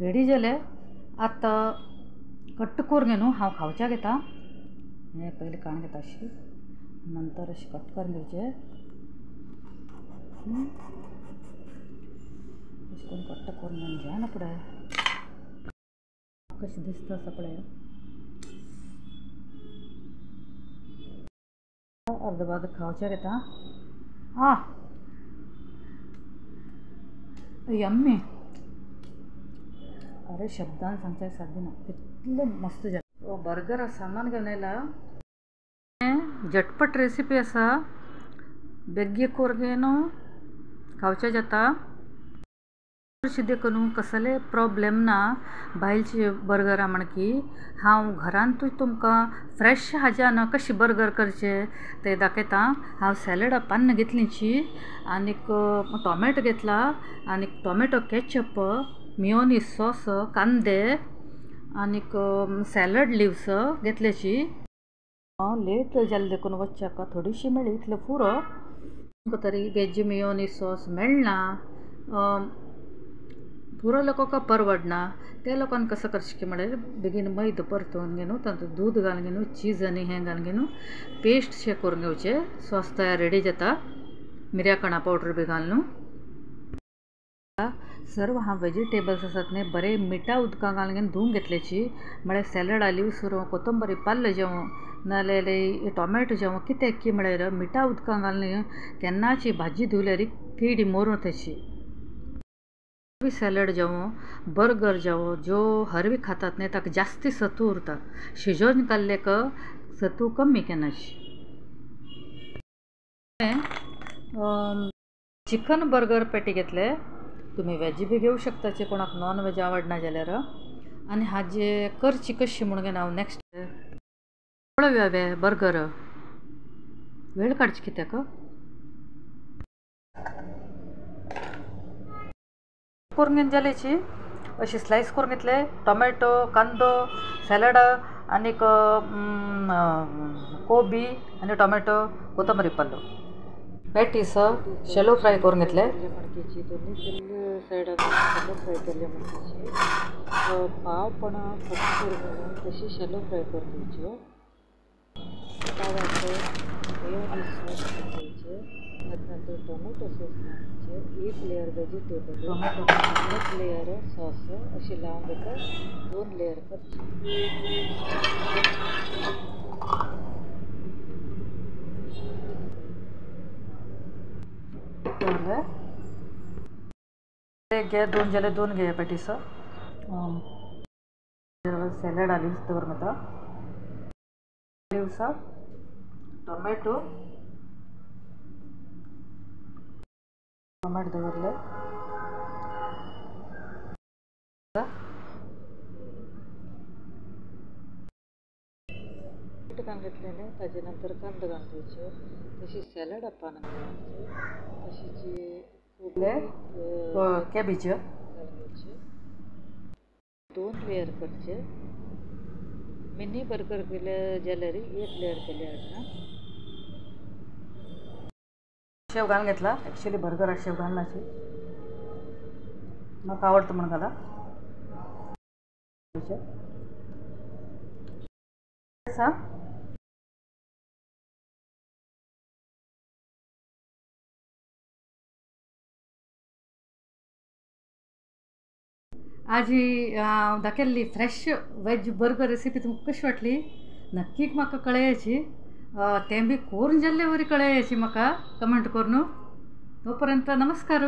Ready जाले. आतां कट्ट करून न्हू हांव खावच्या घेता. हे पयलीं काण घेता अशी, नंतर अशी कट करून घेवचे. अशें करून कट्ट करून घेवचे ना फुडें कशें दिसता आसा पळय. अर्द बाद खावच्या घेता. यम्मी. अरे शब्दान सांगच्या सारकें ना, इतलें मस्त जेवण. बर्गर सामान घेवन येयला. झटपट रेसिपी आसा, बेग्गे करून खावचें जाता. चडशें देखून कसले प्रॉब्लेम ना भायलचे बर्गरा म्हणकी. हांव घरांतूच तुमकां फ्रेश हाज्यान कशें बर्गर करचे ते दाखयता. हांव सॅलडा पान्न घेतलीची, आनीक टॉमॅटो घेतला, आनीक टॉमॅटो केचप, मियोनीज सॉस, कांदे आनीक सॅलड लिव्स घेतलेची. लेट जालें देखून वच्चाका थोडीशी मेळ्ळी, इतलें पुरो. तुमकां तरी वेज मियोनीज सॉस मेळना. पुरो लोकांक परवडना. त्या लोकांनी कसं करचें म्हळ्यार बेगीन मैदो परतून घेवन तातूंत दूद घालून घेवन चीज आनी हें घालून घेवन पेस्ट शें करून घेवचें. सॉस तयार रेडी जाता, मिऱ्या कणा पावडर बी घालून. सर्व हांव वेजिटेबल्स आसात न्ही बरे मिठा उदकां घालून घेवन धुवन घेतलेची. म्हळ्यार सॅलडा लिव्स कोथंबरी पाल्ल जावं नाजाल्यार टॉमॅटो जावं कितें की म्हळ्यार मिठा उदकां घालून केन्नाची भाजी धुयल्यार किडी मरून तेची. सॅलड जावं बर्गर जावं ज्यो हरवी खातात न्ही ताका जास्ती सत्व उरता. शिजोवन काडलेक सत्व कमी केन्नाची. चिकन बर्गर पॅटी घेतले. तुमी वेज बी घेवं शकता कोणाक नॉन वेज आवडना जाल्यार. आनी हाजे करची कशी म्हणून घेवन हांव नेक्स्ट पळोवया हांवे बर्गर. वेळ काडची कित्याक करून घेवन जालेची. अशी स्लायस करून घेतले. टॉमॅटो, कांदो, सॅलड आनीक कोबी आनी टॉमॅटो, कोथंबरी पाल्लो. पॅटीस शॅलो फ्राय करून घेतले. मणकेची दोन्ही सायडान शॅलो फ्राय केल्ले मणकेची. पावपणा कट करून तशी शॅलो फ्राय करून घेवच्यो. ताव्याचेर मेयोनीज सॉस घालचे. नंतर टोमॅटो सॉस घालचे. एक लेयर वेजिटेबल, एक लेयर सॉस अशी लावून घेता. 2 लेयर करची. घे 2 जाल्यार 2 घे पॅटीस. सॅलड लिव्स दवरून येता. लिव्स, टॉमॅटो दवरले. घालून घेतलेले. ताजे नंतर कांदो घालून घेवचे. तशी सॅलड पान घालचे. तशीची कॅबेज घालून घेवचे. 2 लेयर करचे. मिनी बर्गर केले जाल्यार 1 लेयर केले आडना. शेव घालून घेतला. ॲक्च्युली बर्गरार शेव घालनाची, म्हाका आवडटा म्हणून घाला. आज ही दाखयल्ली फ्रेश वेज बर्गर रेसिपी तुमकां कशी वाटली नक्की म्हाका कळयाची. तें बी करून जाल्ले बरी कळयाची म्हाका कमेंट करून. तोपर्यंत नमस्कार.